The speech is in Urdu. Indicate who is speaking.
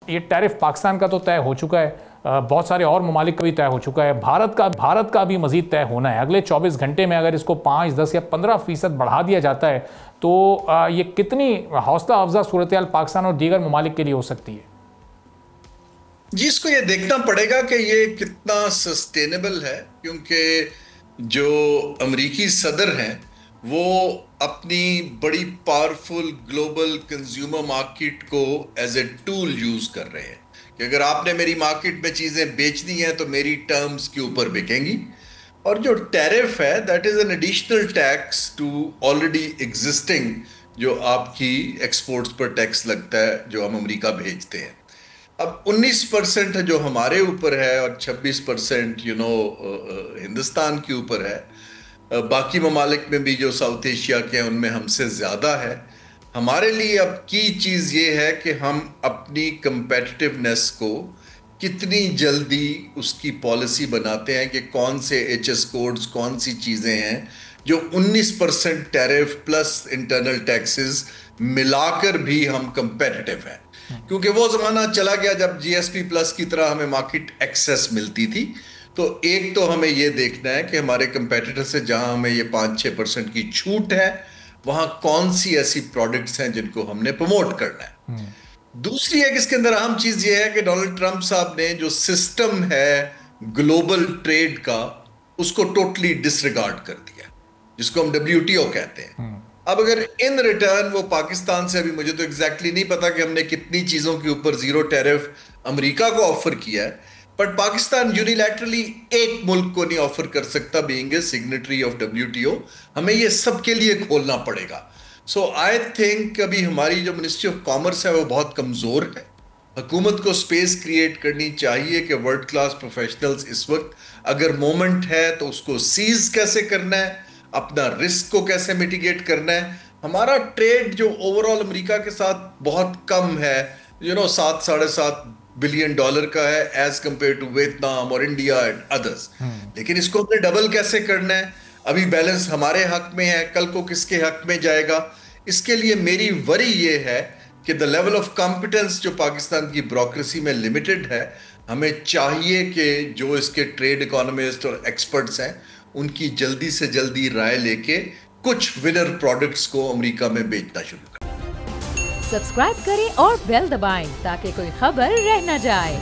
Speaker 1: یہ ٹیرف پاکستان کا تو طے ہو چکا ہے, بہت سارے اور ممالک کا بھی طے ہو چکا ہے, بھارت کا بھی مزید طے ہونا ہے. اگلے 24 گھنٹے میں اگر اس کو 5, 10 یا 15% بڑھا دیا جاتا ہے تو یہ کتنی حوصلہ افزا صورتحال پاکستان اور دیگر ممالک کے لیے ہو سکتی ہے؟
Speaker 2: جی, اس کو یہ دیکھنا پڑے گا کہ یہ کتنا سسٹینیبل ہے, کیونکہ جو امریکی صدر ہیں وہ اپنی بڑی پاورفل گلوبل کنزیومر مارکیٹ کو ایز اے ٹول یوز کر رہے ہیں کہ اگر آپ نے میری مارکیٹ میں چیزیں بیچنی ہیں تو میری ٹرمز کے اوپر بکیں گی. اور جو ٹیرف ہے that is an additional tax to already existing جو آپ کی ایکسپورٹس پر ٹیکس لگتا ہے جو ہم امریکہ بھیجتے ہیں. اب 19% جو ہمارے اوپر ہے اور 26% ہندوستان کے اوپر ہے. باقی ممالک میں بھی جو ساؤتھ ایشیا کے ہیں ان میں ہم سے زیادہ ہے. ہمارے لیے اب کی چیز یہ ہے کہ ہم اپنی کمپیٹیٹیونیس کو کتنی جلدی اس کی پالیسی بناتے ہیں کہ کون سے ایچ ایس کوڈز, کون سی چیزیں ہیں جو 19% ٹیرف پلس انٹرنل ٹیکسز ملا کر بھی ہم کمپیٹیٹیو ہیں. کیونکہ وہ زمانہ چلا گیا جب جی ایس پی پلس کی طرح ہمیں مارکیٹ ایکسیس ملتی تھی. تو ایک تو ہمیں یہ دیکھنا ہے کہ ہمارے کمپیٹیٹر سے جہاں ہمیں یہ 5-6% کی چھوٹ ہے وہاں کون سی ایسی پروڈکٹس ہیں جن کو ہم نے پروموٹ کرنا ہے. دوسری ایک اس کے اندر اہم چیز یہ ہے کہ ڈونلڈ ٹرمپ صاحب نے جو سسٹم ہے گلوبل ٹریڈ کا اس کو ٹوٹلی ڈس ریگارڈ کر دیا, جس کو ہم WTO کہتے ہیں. اب اگر ان ریٹرن وہ پاکستان سے, ابھی مجھے تو ایگزیکٹلی نہیں پتا کہ ہم نے کتنی چیزوں کے اوپر زیرو ٹیرف امریکہ کو آفر کیا ہے, بٹ پاکستان یونیلیٹرلی ایک ملک کو نہیں آفر کر سکتا being a signatory of WTO. ہمیں یہ سب کے لیے کھولنا پڑے گا. سو آئی تھنک ابھی ہماری جو منسٹری آف کامرس ہے وہ بہت کمزور ہے. حکومت کو سپیس کریٹ کرنی چاہیے کہ ورلڈ کلاس پروفیشنلز اس وقت اگر مومنٹ ہے تو اس کو سیز کیسے کرنا ہے, اپنا رسک کو کیسے میٹیگیٹ کرنا ہے. ہمارا ٹریڈ جو اوور آل امریکہ کے ساتھ بہت کم ہے, 7-7.5 بلین ڈالر کا ہے ایز کمپیئر ٹو ویتنام اور انڈیا اینڈ ادرس. لیکن اس کو ہم نے ڈبل کیسے کرنا ہے؟ ابھی بیلنس ہمارے حق میں ہے, کل کو کس کے حق میں جائے گا؟ اس کے لیے میری وری یہ ہے کہ دا لیول آف کمپیٹنس جو پاکستان کی بیوروکریسی میں لمیٹڈ ہے, ہمیں چاہیے کہ جو اس کے ٹریڈ اکانومسٹ اور ایکسپرٹس ہیں ان کی جلدی سے جلدی رائے لے کے کچھ ونر پروڈکٹس کو امریکہ میں بیچنا شروع کریں.
Speaker 3: سبسکرائب کریں اور بیل دبائیں تاکہ کوئی خبر رہ نہ جائے.